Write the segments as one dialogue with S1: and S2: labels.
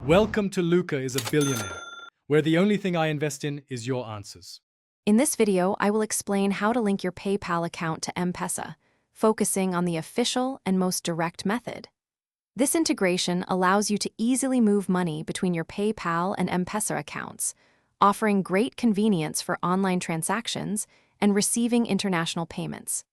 S1: Welcome to Luca is a Billionaire, where the only thing I invest in is your answers.
S2: In this video, I will explain how to link your PayPal account to M-Pesa, focusing on the official and most direct method. This integration allows you to easily move money between your PayPal and M-Pesa accounts, offering great convenience for online transactions and receiving international payments.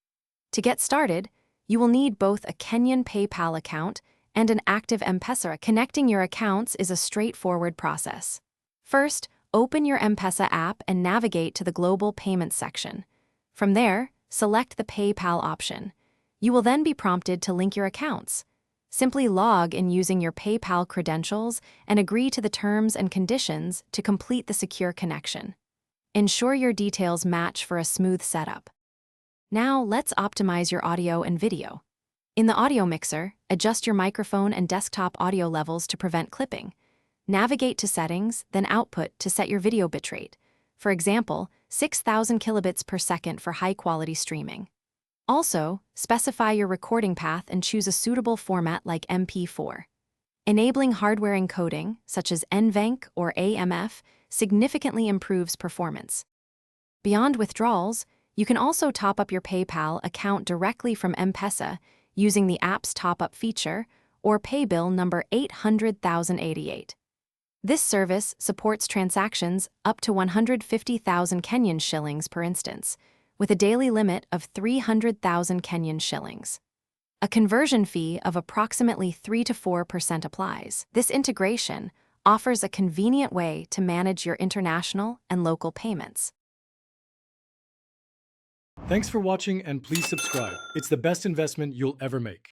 S2: To get started, you will need both a Kenyan PayPal account and an active M-Pesa. Connecting your accounts is a straightforward process. First, open your M-Pesa app and navigate to the Global Payments section. From there, select the PayPal option. You will then be prompted to link your accounts. Simply log in using your PayPal credentials and agree to the terms and conditions to complete the secure connection. Ensure your details match for a smooth setup. Now, let's optimize your audio and video. In the audio mixer, adjust your microphone and desktop audio levels to prevent clipping. Navigate to Settings, then Output to set your video bitrate. For example, 6,000 kilobits per second for high-quality streaming. Also, specify your recording path and choose a suitable format like MP4. Enabling hardware encoding, such as NVENC or AMF, significantly improves performance. Beyond withdrawals, you can also top up your PayPal account directly from M-Pesa using the app's top-up feature or paybill number 800,088. This service supports transactions up to 150,000 Kenyan shillings per instance, with a daily limit of 300,000 Kenyan shillings. A conversion fee of approximately 3 to 4% applies. This integration offers a convenient way to manage your international and local payments.
S1: Thanks for watching and please subscribe. It's the best investment you'll ever make.